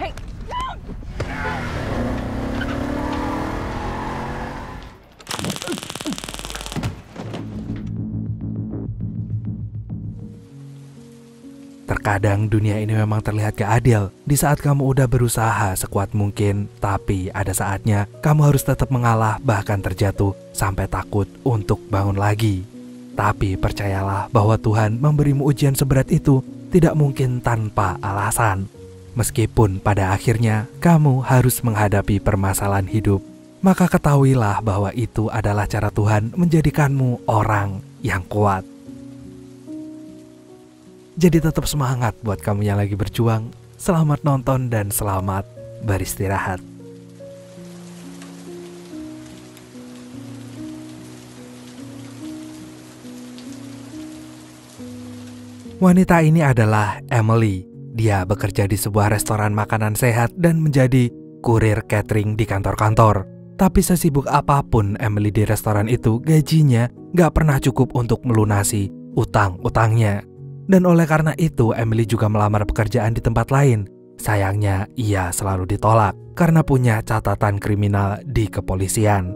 Hey. Terkadang dunia ini memang terlihat gak adil. Di saat kamu udah berusaha sekuat mungkin, tapi ada saatnya kamu harus tetap mengalah bahkan terjatuh sampai takut untuk bangun lagi. Tapi percayalah bahwa Tuhan memberimu ujian seberat itu tidak mungkin tanpa alasan. Meskipun pada akhirnya kamu harus menghadapi permasalahan hidup, maka ketahuilah bahwa itu adalah cara Tuhan menjadikanmu orang yang kuat. Jadi tetap semangat buat kamu yang lagi berjuang. Selamat nonton dan selamat beristirahat. Wanita ini adalah Emily. Dia bekerja di sebuah restoran makanan sehat dan menjadi kurir catering di kantor-kantor. Tapi sesibuk apapun Emily di restoran itu, gajinya gak pernah cukup untuk melunasi utang-utangnya. Dan oleh karena itu, Emily juga melamar pekerjaan di tempat lain. Sayangnya, ia selalu ditolak karena punya catatan kriminal di kepolisian.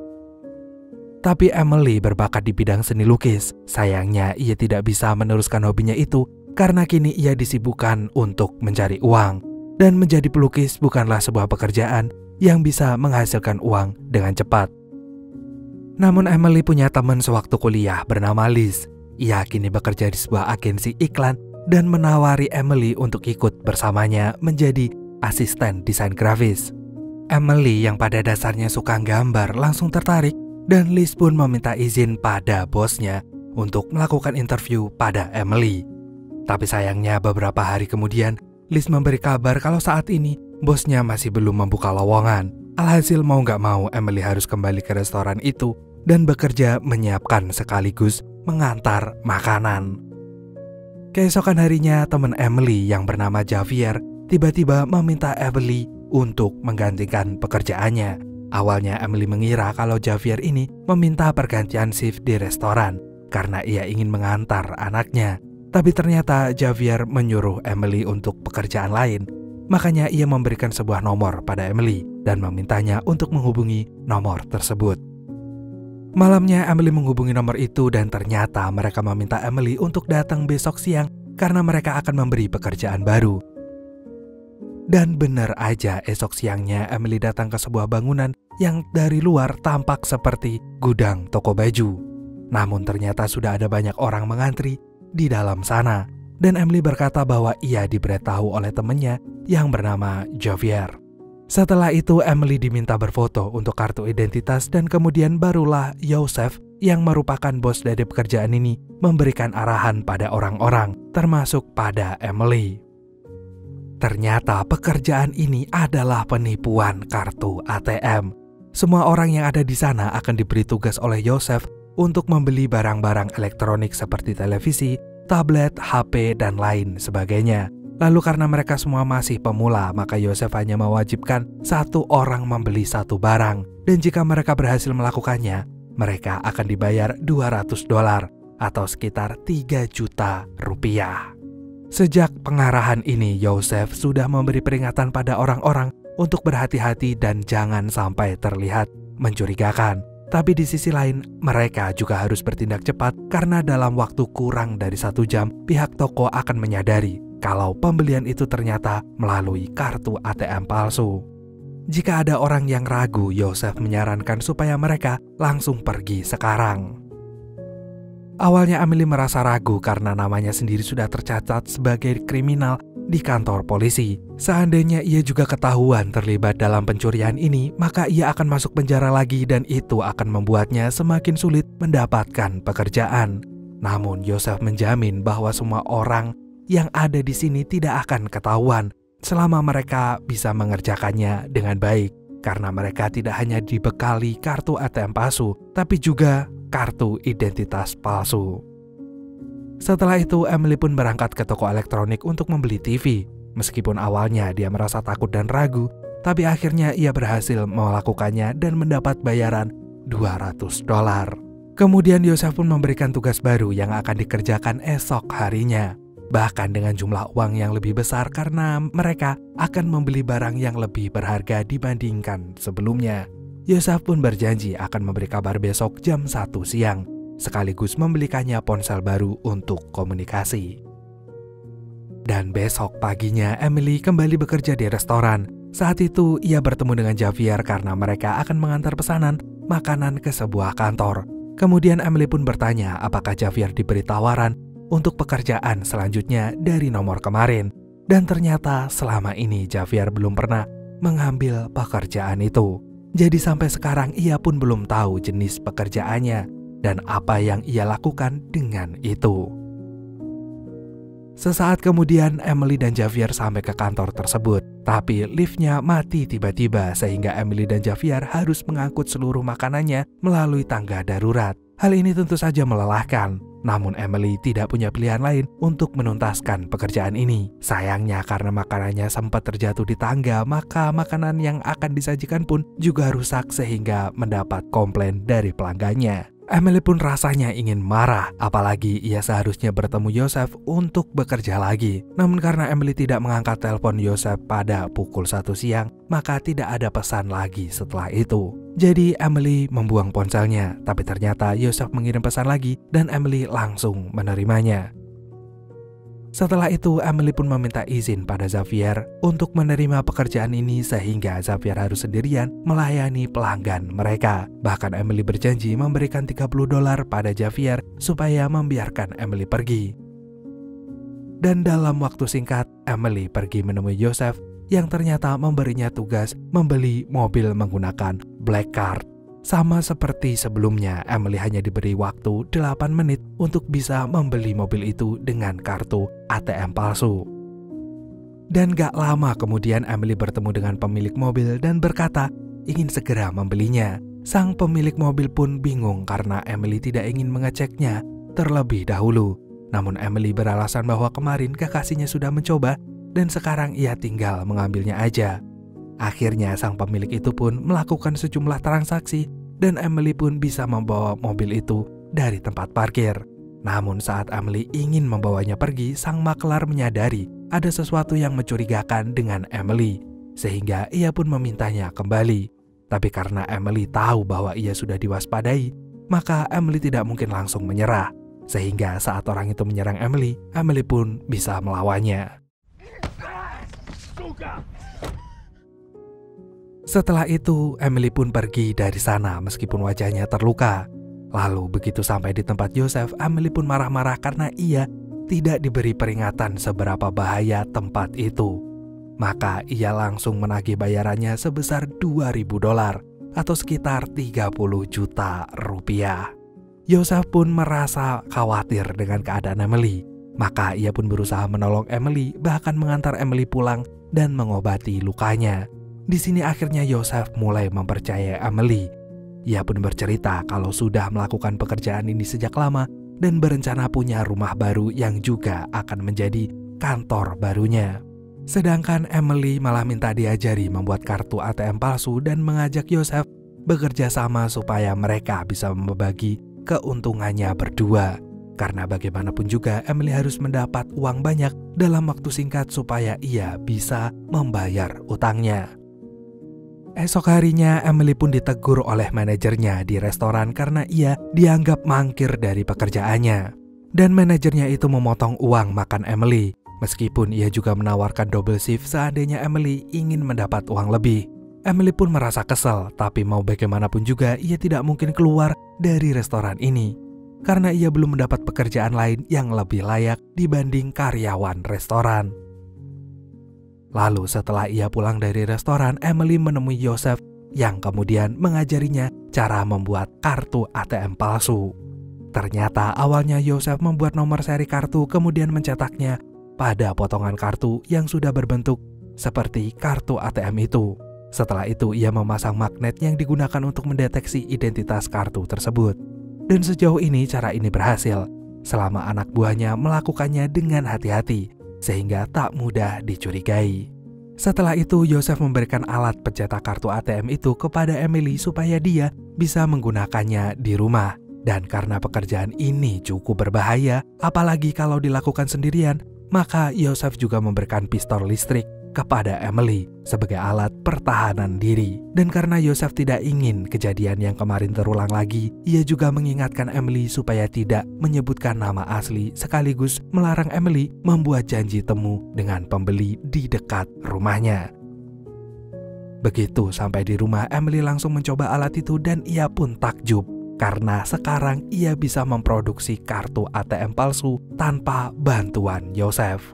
Tapi Emily berbakat di bidang seni lukis. Sayangnya, ia tidak bisa meneruskan hobinya itu karena kini ia disibukkan untuk mencari uang. Dan menjadi pelukis bukanlah sebuah pekerjaan yang bisa menghasilkan uang dengan cepat. Namun Emily punya teman sewaktu kuliah bernama Liz. Ia kini bekerja di sebuah agensi iklan dan menawari Emily untuk ikut bersamanya menjadi asisten desain grafis. Emily yang pada dasarnya suka gambar langsung tertarik dan Liz pun meminta izin pada bosnya untuk melakukan interview pada Emily. Tapi sayangnya beberapa hari kemudian Liz memberi kabar kalau saat ini bosnya masih belum membuka lowongan. Alhasil mau gak mau Emily harus kembali ke restoran itu dan bekerja menyiapkan sekaligus mengantar makanan. Keesokan harinya teman Emily yang bernama Javier tiba-tiba meminta Emily untuk menggantikan pekerjaannya. Awalnya Emily mengira kalau Javier ini meminta pergantian shift di restoran karena ia ingin mengantar anaknya. Tapi ternyata Javier menyuruh Emily untuk pekerjaan lain. Makanya ia memberikan sebuah nomor pada Emily dan memintanya untuk menghubungi nomor tersebut. Malamnya Emily menghubungi nomor itu dan ternyata mereka meminta Emily untuk datang besok siang karena mereka akan memberi pekerjaan baru. Dan benar aja esok siangnya Emily datang ke sebuah bangunan yang dari luar tampak seperti gudang toko baju. Namun ternyata sudah ada banyak orang mengantri di dalam sana. Dan Emily berkata bahwa ia diberitahu oleh temannya yang bernama Javier. Setelah itu Emily diminta berfoto untuk kartu identitas dan kemudian barulah Joseph yang merupakan bos dari pekerjaan ini memberikan arahan pada orang-orang termasuk pada Emily. Ternyata pekerjaan ini adalah penipuan kartu ATM. Semua orang yang ada di sana akan diberi tugas oleh Joseph untuk membeli barang-barang elektronik seperti televisi, tablet, HP, dan lain sebagainya. Lalu karena mereka semua masih pemula, maka Joseph hanya mewajibkan satu orang membeli satu barang. Dan jika mereka berhasil melakukannya, mereka akan dibayar $200 atau sekitar 3 juta rupiah. Sejak pengarahan ini, Joseph sudah memberi peringatan pada orang-orang untuk berhati-hati dan jangan sampai terlihat mencurigakan. Tapi di sisi lain, mereka juga harus bertindak cepat karena dalam waktu kurang dari 1 jam, pihak toko akan menyadari kalau pembelian itu ternyata melalui kartu ATM palsu. Jika ada orang yang ragu, Joseph menyarankan supaya mereka langsung pergi sekarang. Awalnya Emily merasa ragu karena namanya sendiri sudah tercatat sebagai kriminal di kantor polisi. Seandainya ia juga ketahuan terlibat dalam pencurian ini, maka ia akan masuk penjara lagi dan itu akan membuatnya semakin sulit mendapatkan pekerjaan. Namun Joseph menjamin bahwa semua orang yang ada di sini tidak akan ketahuan selama mereka bisa mengerjakannya dengan baik. Karena mereka tidak hanya dibekali kartu ATM palsu, tapi juga kartu identitas palsu. Setelah itu, Emily pun berangkat ke toko elektronik untuk membeli TV. Meskipun awalnya dia merasa takut dan ragu, tapi akhirnya ia berhasil melakukannya dan mendapat bayaran $200. Kemudian Joseph pun memberikan tugas baru yang akan dikerjakan esok harinya. bahkan dengan jumlah uang yang lebih besar karena mereka akan membeli barang yang lebih berharga dibandingkan sebelumnya. Yosef pun berjanji akan memberi kabar besok jam 1 siang, sekaligus membelikannya ponsel baru untuk komunikasi. Dan besok paginya Emily kembali bekerja di restoran. Saat itu ia bertemu dengan Javier karena mereka akan mengantar pesanan makanan ke sebuah kantor. Kemudian Emily pun bertanya apakah Javier diberi tawaran untuk pekerjaan selanjutnya dari nomor kemarin. Dan ternyata selama ini Javier belum pernah mengambil pekerjaan itu. Jadi sampai sekarang ia pun belum tahu jenis pekerjaannya dan apa yang ia lakukan dengan itu. Sesaat kemudian Emily dan Javier sampai ke kantor tersebut. Tapi liftnya mati tiba-tiba sehingga Emily dan Javier harus mengangkut seluruh makanannya melalui tangga darurat. Hal ini tentu saja melelahkan. Namun Emily tidak punya pilihan lain untuk menuntaskan pekerjaan ini. Sayangnya karena makanannya sempat terjatuh di tangga, maka makanan yang akan disajikan pun juga rusak sehingga mendapat komplain dari pelanggannya. Emily pun rasanya ingin marah, apalagi ia seharusnya bertemu Yosef untuk bekerja lagi. Namun karena Emily tidak mengangkat telepon Yosef pada pukul 1 siang, maka tidak ada pesan lagi setelah itu. Jadi Emily membuang ponselnya, tapi ternyata Yosef mengirim pesan lagi dan Emily langsung menerimanya. Setelah itu Emily pun meminta izin pada Javier untuk menerima pekerjaan ini sehingga Javier harus sendirian melayani pelanggan mereka. Bahkan Emily berjanji memberikan $30 pada Javier supaya membiarkan Emily pergi. Dan dalam waktu singkat Emily pergi menemui Yosef yang ternyata memberinya tugas membeli mobil menggunakan black card. Sama seperti sebelumnya, Emily hanya diberi waktu 8 menit untuk bisa membeli mobil itu dengan kartu ATM palsu. Dan gak lama kemudian Emily bertemu dengan pemilik mobil dan berkata ingin segera membelinya. Sang pemilik mobil pun bingung karena Emily tidak ingin mengeceknya terlebih dahulu. Namun Emily beralasan bahwa kemarin kekasihnya sudah mencoba dan sekarang ia tinggal mengambilnya aja. Akhirnya sang pemilik itu pun melakukan sejumlah transaksi dan Emily pun bisa membawa mobil itu dari tempat parkir. Namun saat Emily ingin membawanya pergi, sang maklar menyadari ada sesuatu yang mencurigakan dengan Emily, sehingga ia pun memintanya kembali. Tapi karena Emily tahu bahwa ia sudah diwaspadai, maka Emily tidak mungkin langsung menyerah. Sehingga saat orang itu menyerang Emily, Emily pun bisa melawannya. Setelah itu, Emily pun pergi dari sana meskipun wajahnya terluka. Lalu begitu sampai di tempat Yosef, Emily pun marah-marah karena ia tidak diberi peringatan seberapa bahaya tempat itu. Maka ia langsung menagih bayarannya sebesar $2.000 atau sekitar 30 juta rupiah. Yosef pun merasa khawatir dengan keadaan Emily. Maka ia pun berusaha menolong Emily, bahkan mengantar Emily pulang dan mengobati lukanya. Di sini akhirnya Yosef mulai mempercayai Emily. Ia pun bercerita kalau sudah melakukan pekerjaan ini sejak lama dan berencana punya rumah baru yang juga akan menjadi kantor barunya. Sedangkan Emily malah minta diajari membuat kartu ATM palsu dan mengajak Yosef bekerja sama supaya mereka bisa membagi keuntungannya berdua. Karena bagaimanapun juga Emily harus mendapat uang banyak dalam waktu singkat supaya ia bisa membayar utangnya. Esok harinya Emily pun ditegur oleh manajernya di restoran karena ia dianggap mangkir dari pekerjaannya. Dan manajernya itu memotong uang makan Emily, meskipun ia juga menawarkan double shift seandainya Emily ingin mendapat uang lebih. Emily pun merasa kesal, tapi mau bagaimanapun juga ia tidak mungkin keluar dari restoran ini karena ia belum mendapat pekerjaan lain yang lebih layak dibanding karyawan restoran. Lalu setelah ia pulang dari restoran, Emily menemui Yosef yang kemudian mengajarinya cara membuat kartu ATM palsu. Ternyata awalnya Yosef membuat nomor seri kartu kemudian mencetaknya pada potongan kartu yang sudah berbentuk seperti kartu ATM itu. Setelah itu ia memasang magnet yang digunakan untuk mendeteksi identitas kartu tersebut. Dan sejauh ini cara ini berhasil selama anak buahnya melakukannya dengan hati-hati sehingga tak mudah dicurigai. Setelah itu Yosef memberikan alat pencetak kartu ATM itu kepada Emily supaya dia bisa menggunakannya di rumah. Dan karena pekerjaan ini cukup berbahaya, apalagi kalau dilakukan sendirian, maka Yosef juga memberikan pistol listrik kepada Emily sebagai alat pertahanan diri. Dan karena Yosef tidak ingin kejadian yang kemarin terulang lagi, ia juga mengingatkan Emily supaya tidak menyebutkan nama asli sekaligus melarang Emily membuat janji temu dengan pembeli di dekat rumahnya. Begitu sampai di rumah, Emily langsung mencoba alat itu dan ia pun takjub karena sekarang ia bisa memproduksi kartu ATM palsu tanpa bantuan Yosef.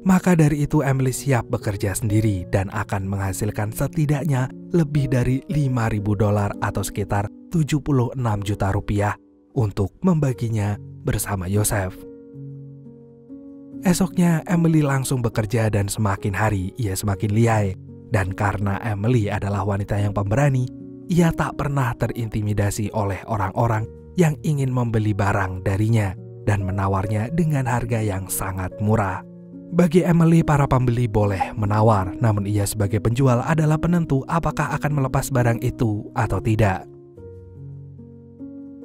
Maka dari itu Emily siap bekerja sendiri dan akan menghasilkan setidaknya lebih dari $5.000 atau sekitar 76 juta rupiah untuk membaginya bersama Yosef. Esoknya Emily langsung bekerja dan semakin hari ia semakin lihai. Dan karena Emily adalah wanita yang pemberani, ia tak pernah terintimidasi oleh orang-orang yang ingin membeli barang darinya dan menawarnya dengan harga yang sangat murah. Bagi Emily, para pembeli boleh menawar, namun ia sebagai penjual adalah penentu apakah akan melepas barang itu atau tidak.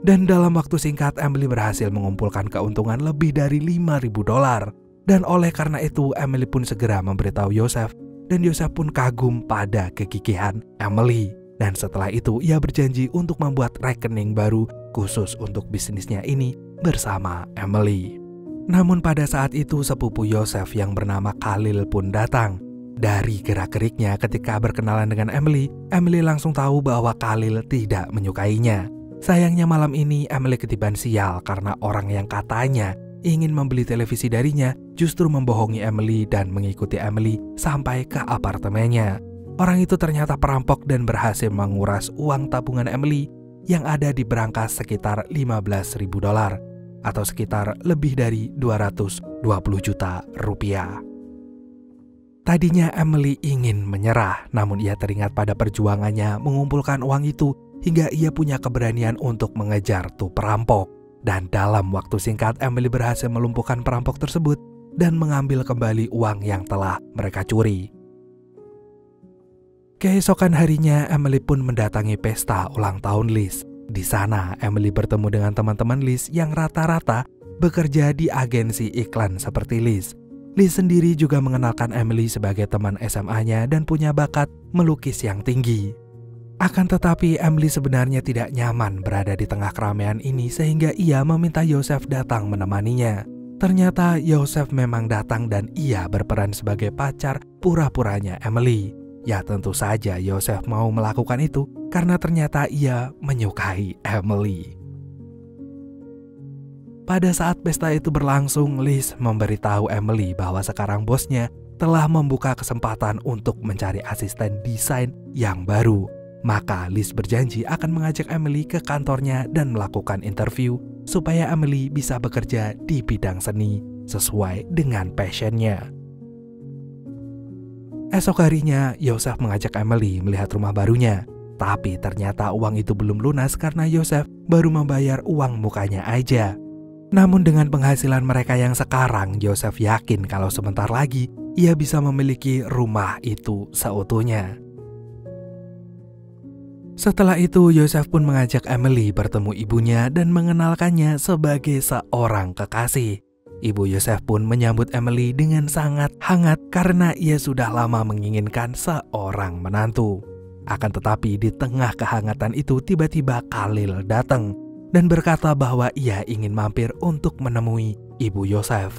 Dan dalam waktu singkat, Emily berhasil mengumpulkan keuntungan lebih dari $5.000. Dan oleh karena itu, Emily pun segera memberitahu Yosef, dan Yosef pun kagum pada kegigihan Emily. Dan setelah itu, ia berjanji untuk membuat rekening baru khusus untuk bisnisnya ini bersama Emily. Namun pada saat itu sepupu Yosef yang bernama Khalil pun datang. Dari gerak-geriknya ketika berkenalan dengan Emily, Emily langsung tahu bahwa Khalil tidak menyukainya. Sayangnya malam ini Emily ketiban sial karena orang yang katanya ingin membeli televisi darinya justru membohongi Emily dan mengikuti Emily sampai ke apartemennya. Orang itu ternyata perampok dan berhasil menguras uang tabungan Emily yang ada di berangkas sekitar $15.000. Atau sekitar lebih dari 220 juta rupiah. Tadinya Emily ingin menyerah, namun ia teringat pada perjuangannya mengumpulkan uang itu hingga ia punya keberanian untuk mengejar tuh perampok. Dan dalam waktu singkat Emily berhasil melumpuhkan perampok tersebut dan mengambil kembali uang yang telah mereka curi. Keesokan harinya Emily pun mendatangi pesta ulang tahun Liz. Di sana, Emily bertemu dengan teman-teman Liz yang rata-rata bekerja di agensi iklan seperti Liz. Liz sendiri juga mengenalkan Emily sebagai teman SMA-nya dan punya bakat melukis yang tinggi. Akan tetapi, Emily sebenarnya tidak nyaman berada di tengah keramaian ini sehingga ia meminta Yosef datang menemaninya. Ternyata Yosef memang datang dan ia berperan sebagai pacar pura-puranya Emily. Ya tentu saja Yosef mau melakukan itu karena ternyata ia menyukai Emily. Pada saat pesta itu berlangsung, Liz memberitahu Emily bahwa sekarang bosnya telah membuka kesempatan untuk mencari asisten desain yang baru. Maka Liz berjanji akan mengajak Emily ke kantornya dan melakukan interview supaya Emily bisa bekerja di bidang seni sesuai dengan passionnya. Esok harinya, Yosef mengajak Emily melihat rumah barunya. Tapi ternyata uang itu belum lunas karena Yosef baru membayar uang mukanya aja. Namun dengan penghasilan mereka yang sekarang, Yosef yakin kalau sebentar lagi ia bisa memiliki rumah itu seutuhnya. Setelah itu, Yosef pun mengajak Emily bertemu ibunya dan mengenalkannya sebagai seorang kekasih. Ibu Yosef pun menyambut Emily dengan sangat hangat karena ia sudah lama menginginkan seorang menantu. Akan tetapi di tengah kehangatan itu tiba-tiba Khalil datang dan berkata bahwa ia ingin mampir untuk menemui ibu Yosef.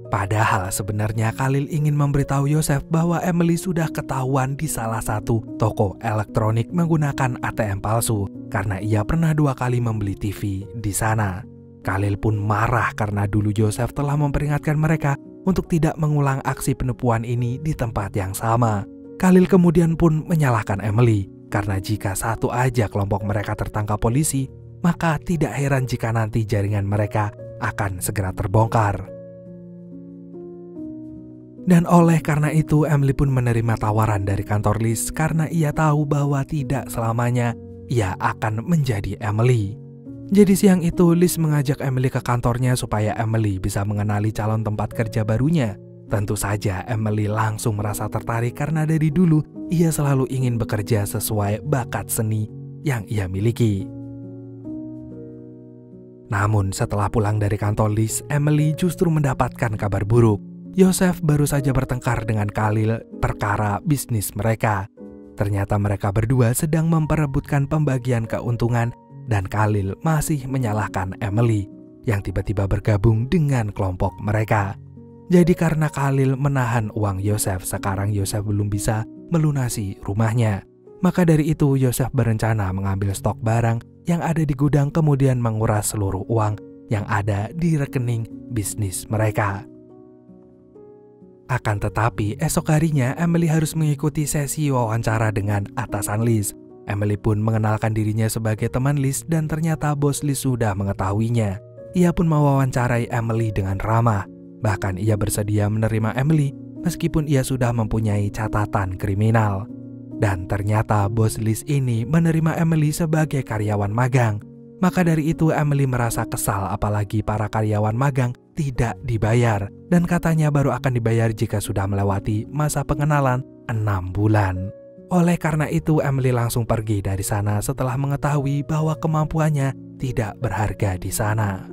Padahal sebenarnya Khalil ingin memberitahu Yosef bahwa Emily sudah ketahuan di salah satu toko elektronik menggunakan ATM palsu karena ia pernah 2 kali membeli TV di sana. Khalil pun marah karena dulu Yosef telah memperingatkan mereka untuk tidak mengulang aksi penipuan ini di tempat yang sama. Khalil kemudian pun menyalahkan Emily karena jika satu aja kelompok mereka tertangkap polisi, maka tidak heran jika nanti jaringan mereka akan segera terbongkar. Dan oleh karena itu Emily pun menerima tawaran dari kantor Liz karena ia tahu bahwa tidak selamanya ia akan menjadi Emily. Jadi siang itu Liz mengajak Emily ke kantornya supaya Emily bisa mengenali calon tempat kerja barunya. Tentu saja Emily langsung merasa tertarik karena dari dulu ia selalu ingin bekerja sesuai bakat seni yang ia miliki. Namun setelah pulang dari kantor Liz, Emily justru mendapatkan kabar buruk. Yosef baru saja bertengkar dengan Khalil perkara bisnis mereka. Ternyata mereka berdua sedang memperebutkan pembagian keuntungan dan Khalil masih menyalahkan Emily yang tiba-tiba bergabung dengan kelompok mereka. Jadi karena Khalil menahan uang Yosef, sekarang Yosef belum bisa melunasi rumahnya. Maka dari itu Yosef berencana mengambil stok barang yang ada di gudang kemudian menguras seluruh uang yang ada di rekening bisnis mereka. Akan tetapi esok harinya Emily harus mengikuti sesi wawancara dengan atasan Liz. Emily pun mengenalkan dirinya sebagai teman Liz dan ternyata bos Liz sudah mengetahuinya. Ia pun mewawancarai Emily dengan ramah. Bahkan ia bersedia menerima Emily meskipun ia sudah mempunyai catatan kriminal. Dan ternyata bos Liz ini menerima Emily sebagai karyawan magang. Maka dari itu Emily merasa kesal apalagi para karyawan magang tidak dibayar. Dan katanya baru akan dibayar jika sudah melewati masa pengenalan 6 bulan. Oleh karena itu Emily langsung pergi dari sana setelah mengetahui bahwa kemampuannya tidak berharga di sana.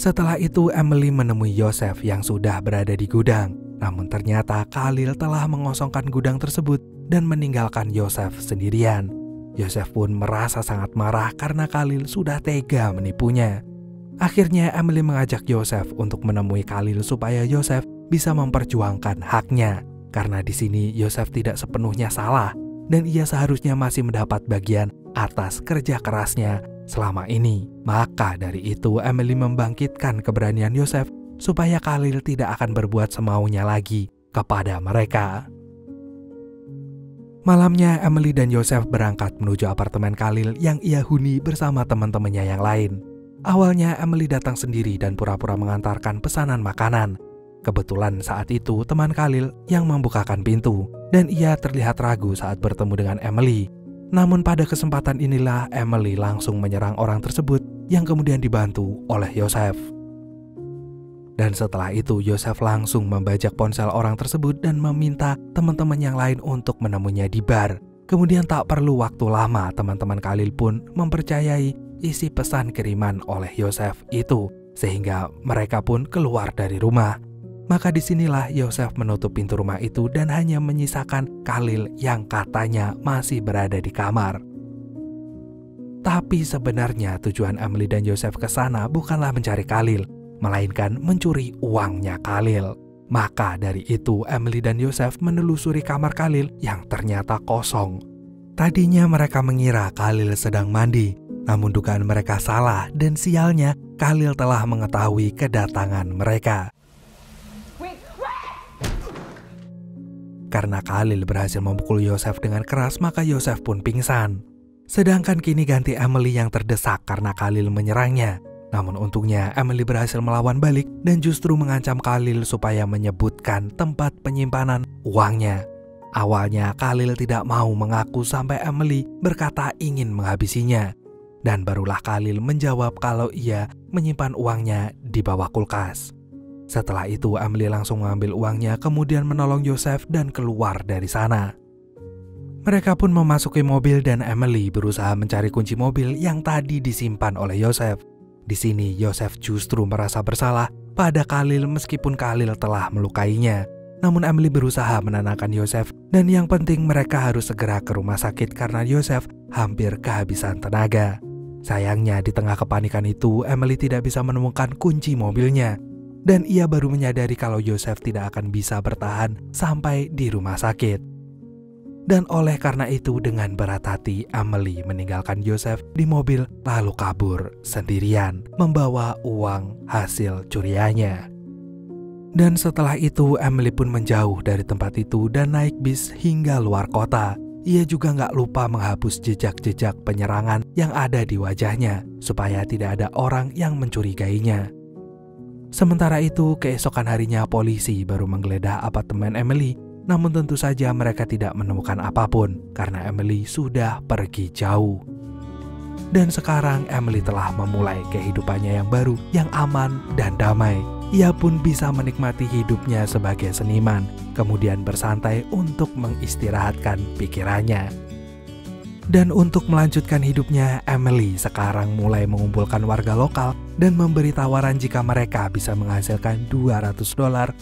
Setelah itu Emily menemui Yosef yang sudah berada di gudang. Namun ternyata Khalil telah mengosongkan gudang tersebut dan meninggalkan Yosef sendirian. Yosef pun merasa sangat marah karena Khalil sudah tega menipunya. Akhirnya Emily mengajak Yosef untuk menemui Khalil supaya Yosef bisa memperjuangkan haknya. Karena di sini Yosef tidak sepenuhnya salah dan ia seharusnya masih mendapat bagian atas kerja kerasnya selama ini. Maka dari itu Emily membangkitkan keberanian Yosef supaya Khalil tidak akan berbuat semaunya lagi kepada mereka. Malamnya Emily dan Yosef berangkat menuju apartemen Khalil yang ia huni bersama teman-temannya yang lain. Awalnya Emily datang sendiri dan pura-pura mengantarkan pesanan makanan. Kebetulan saat itu teman Khalil yang membukakan pintu dan ia terlihat ragu saat bertemu dengan Emily. Namun pada kesempatan inilah Emily langsung menyerang orang tersebut yang kemudian dibantu oleh Yosef. Dan setelah itu Yosef langsung membajak ponsel orang tersebut dan meminta teman-teman yang lain untuk menemuinya di bar. Kemudian tak perlu waktu lama teman-teman Khalil pun mempercayai isi pesan kiriman oleh Yosef itu sehingga mereka pun keluar dari rumah. Maka disinilah Yosef menutup pintu rumah itu dan hanya menyisakan Khalil yang katanya masih berada di kamar. Tapi sebenarnya tujuan Emily dan Yosef ke sana bukanlah mencari Khalil, melainkan mencuri uangnya Khalil. Maka dari itu Emily dan Yosef menelusuri kamar Khalil yang ternyata kosong. Tadinya mereka mengira Khalil sedang mandi, namun dugaan mereka salah dan sialnya Khalil telah mengetahui kedatangan mereka. Karena Khalil berhasil memukul Yosef dengan keras, maka Yosef pun pingsan. Sedangkan kini ganti Emily yang terdesak karena Khalil menyerangnya. Namun untungnya Emily berhasil melawan balik dan justru mengancam Khalil supaya menyebutkan tempat penyimpanan uangnya. Awalnya Khalil tidak mau mengaku sampai Emily berkata ingin menghabisinya. Dan barulah Khalil menjawab kalau ia menyimpan uangnya di bawah kulkas. Setelah itu Emily langsung mengambil uangnya kemudian menolong Yosef dan keluar dari sana. Mereka pun memasuki mobil dan Emily berusaha mencari kunci mobil yang tadi disimpan oleh Yosef. Di sini Yosef justru merasa bersalah pada Khalil meskipun Khalil telah melukainya. Namun Emily berusaha menenangkan Yosef dan yang penting mereka harus segera ke rumah sakit karena Yosef hampir kehabisan tenaga. Sayangnya di tengah kepanikan itu Emily tidak bisa menemukan kunci mobilnya. Dan ia baru menyadari kalau Yosef tidak akan bisa bertahan sampai di rumah sakit. Dan oleh karena itu dengan berat hati Emily meninggalkan Yosef di mobil lalu kabur sendirian membawa uang hasil curiannya. Dan setelah itu Emily pun menjauh dari tempat itu dan naik bis hingga luar kota. Ia juga gak lupa menghapus jejak-jejak penyerangan yang ada di wajahnya supaya tidak ada orang yang mencurigainya. Sementara itu, keesokan harinya polisi baru menggeledah apartemen Emily. Namun tentu saja mereka tidak menemukan apapun karena Emily sudah pergi jauh. Dan sekarang Emily telah memulai kehidupannya yang baru, yang aman dan damai. Ia pun bisa menikmati hidupnya sebagai seniman, kemudian bersantai untuk mengistirahatkan pikirannya. Dan untuk melanjutkan hidupnya, Emily sekarang mulai mengumpulkan warga lokal dan memberi tawaran jika mereka bisa menghasilkan $200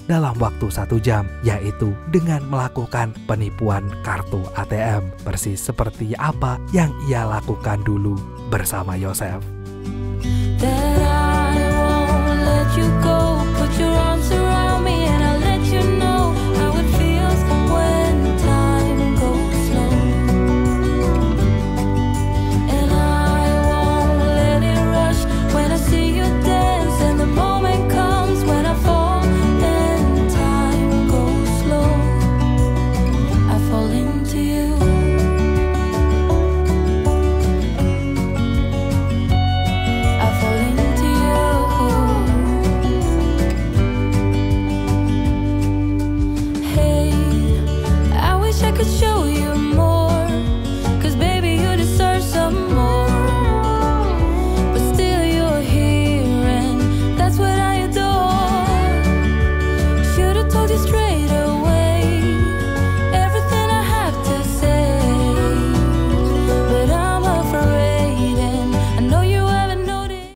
dalam waktu 1 jam, yaitu dengan melakukan penipuan kartu ATM, persis seperti apa yang ia lakukan dulu bersama Yosef. That I won't let you go.